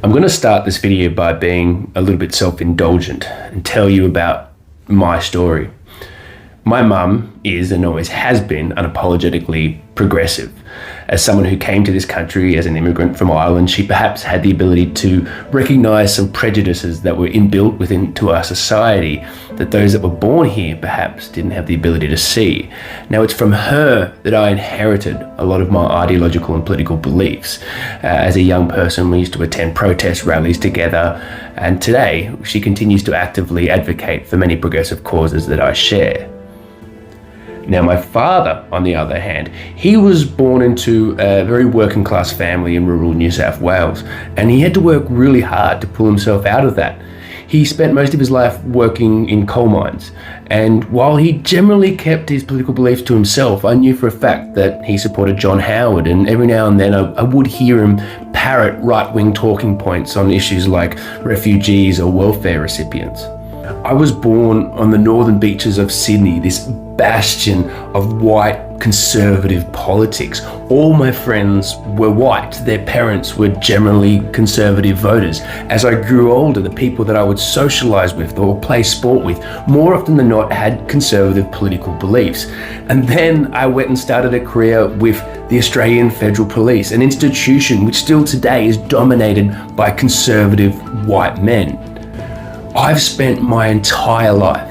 I'm going to start this video by being a little bit self-indulgent and tell you about my story. My mum is and always has been unapologetically progressive. As someone who came to this country as an immigrant from Ireland, she perhaps had the ability to recognise some prejudices that were inbuilt into our society that those that were born here perhaps didn't have the ability to see. Now, it's from her that I inherited a lot of my ideological and political beliefs. As a young person, we used to attend protest rallies together, and today she continues to actively advocate for many progressive causes that I share. Now, my father, on the other hand, he was born into a very working class family in rural New South Wales, and he had to work really hard to pull himself out of that. He spent most of his life working in coal mines, and while he generally kept his political beliefs to himself, I knew for a fact that he supported John Howard, and every now and then I would hear him parrot right-wing talking points on issues like refugees or welfare recipients. I was born on the northern beaches of Sydney, this bastion of white conservative politics. All my friends were white. Their parents were generally conservative voters. As I grew older, the people that I would socialise with or play sport with, more often than not, had conservative political beliefs. And then I went and started a career with the Australian Federal Police, an institution which still today is dominated by conservative white men. I've spent my entire life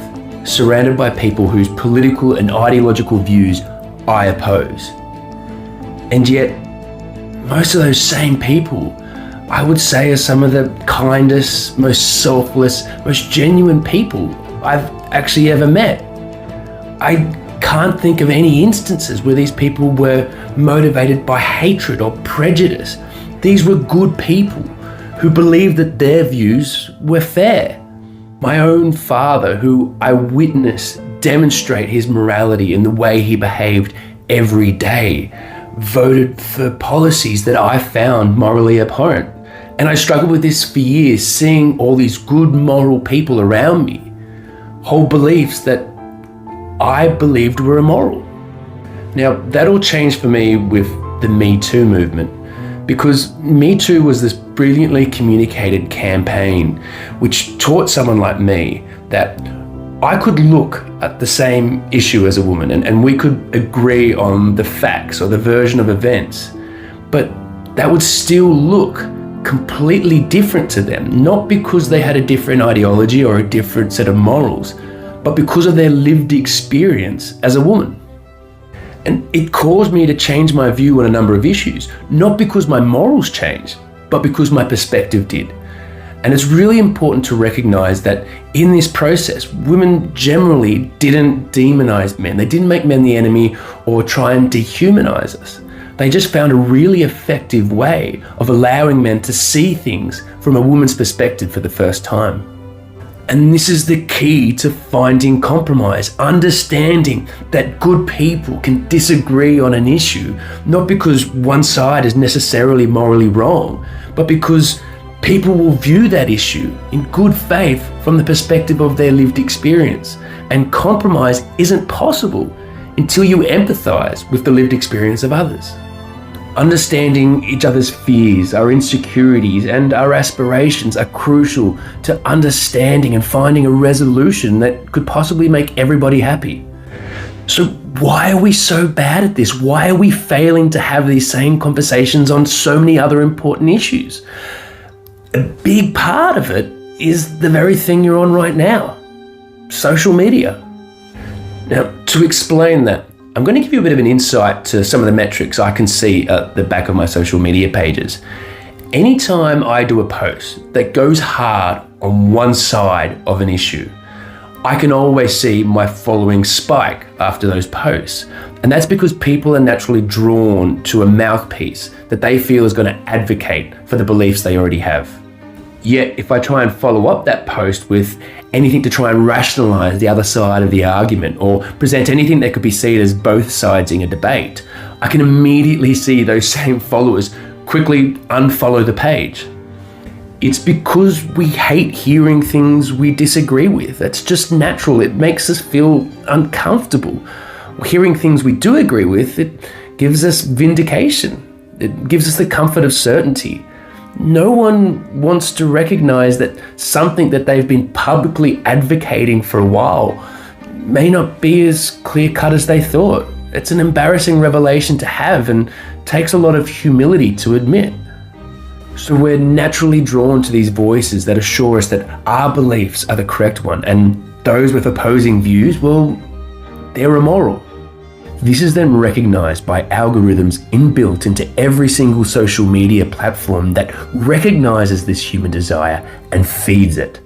surrounded by people whose political and ideological views I oppose. And yet, most of those same people, I would say, are some of the kindest, most selfless, most genuine people I've actually ever met. I can't think of any instances where these people were motivated by hatred or prejudice. These were good people who believed that their views were fair. My own father, who I witnessed demonstrate his morality in the way he behaved every day, voted for policies that I found morally abhorrent. And I struggled with this for years, seeing all these good moral people around me hold beliefs that I believed were immoral. Now, that all changed for me with the Me Too movement, because Me Too was this brilliantly communicated campaign which taught someone like me that I could look at the same issue as a woman and we could agree on the facts or the version of events, but that would still look completely different to them, not because they had a different ideology or a different set of morals, but because of their lived experience as a woman. And it caused me to change my view on a number of issues, not because my morals changed, but because my perspective did. And it's really important to recognize that in this process, women generally didn't demonize men. They didn't make men the enemy or try and dehumanize us. They just found a really effective way of allowing men to see things from a woman's perspective for the first time. And this is the key to finding compromise, understanding that good people can disagree on an issue, not because one side is necessarily morally wrong, but because people will view that issue in good faith from the perspective of their lived experience. And compromise isn't possible until you empathize with the lived experience of others. Understanding each other's fears, our insecurities, and our aspirations are crucial to understanding and finding a resolution that could possibly make everybody happy. So why are we so bad at this? Why are we failing to have these same conversations on so many other important issues? A big part of it is the very thing you're on right now, social media. Now, to explain that, I'm going to give you a bit of an insight to some of the metrics I can see at the back of my social media pages. Anytime I do a post that goes hard on one side of an issue, I can always see my following spike after those posts. And that's because people are naturally drawn to a mouthpiece that they feel is going to advocate for the beliefs they already have. Yet, if I try and follow up that post with anything to try and rationalize the other side of the argument or present anything that could be seen as both sides in a debate, I can immediately see those same followers quickly unfollow the page. It's because we hate hearing things we disagree with. It's just natural. It makes us feel uncomfortable. Hearing things we do agree with, it gives us vindication. It gives us the comfort of certainty. No one wants to recognize that something that they've been publicly advocating for a while may not be as clear-cut as they thought. It's an embarrassing revelation to have and takes a lot of humility to admit. So we're naturally drawn to these voices that assure us that our beliefs are the correct one, and those with opposing views, well, they're immoral. This is then recognized by algorithms inbuilt into every single social media platform that recognizes this human desire and feeds it.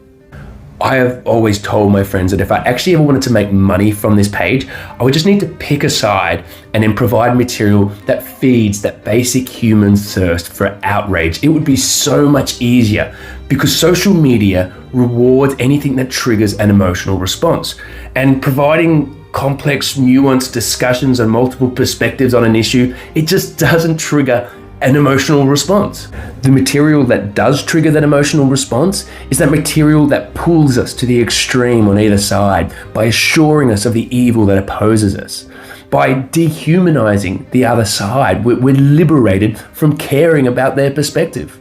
I have always told my friends that if I actually ever wanted to make money from this page, I would just need to pick a side and then provide material that feeds that basic human thirst for outrage. It would be so much easier because social media rewards anything that triggers an emotional response, and providing complex, nuanced discussions and multiple perspectives on an issue, it just doesn't trigger an emotional response. The material that does trigger that emotional response is that material that pulls us to the extreme on either side by assuring us of the evil that opposes us. By dehumanizing the other side, we're liberated from caring about their perspective.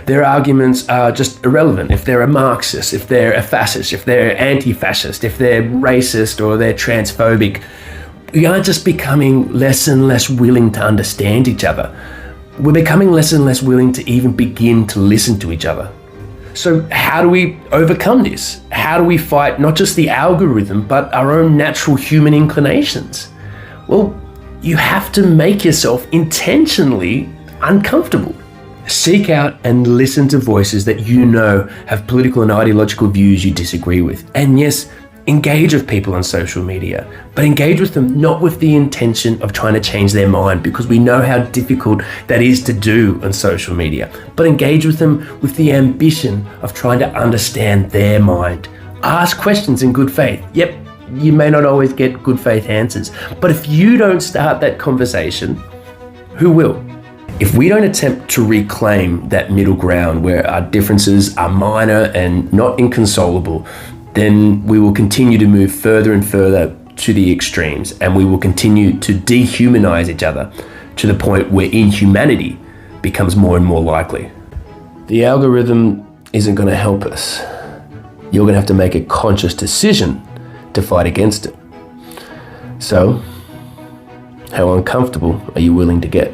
Their arguments are just irrelevant if they're a Marxist, if they're a fascist, if they're anti-fascist, if they're racist or they're transphobic. We are just becoming less and less willing to understand each other. We're becoming less and less willing to even begin to listen to each other. So how do we overcome this? How do we fight not just the algorithm, but our own natural human inclinations? Well, you have to make yourself intentionally uncomfortable. Seek out and listen to voices that you know have political and ideological views you disagree with. And yes, engage with people on social media, but engage with them not with the intention of trying to change their mind, because we know how difficult that is to do on social media, but engage with them with the ambition of trying to understand their mind. Ask questions in good faith. Yep, you may not always get good faith answers, but if you don't start that conversation, who will? If we don't attempt to reclaim that middle ground where our differences are minor and not inconsolable, then we will continue to move further and further to the extremes, and we will continue to dehumanize each other to the point where inhumanity becomes more and more likely. The algorithm isn't going to help us. You're going to have to make a conscious decision to fight against it. So, how uncomfortable are you willing to get?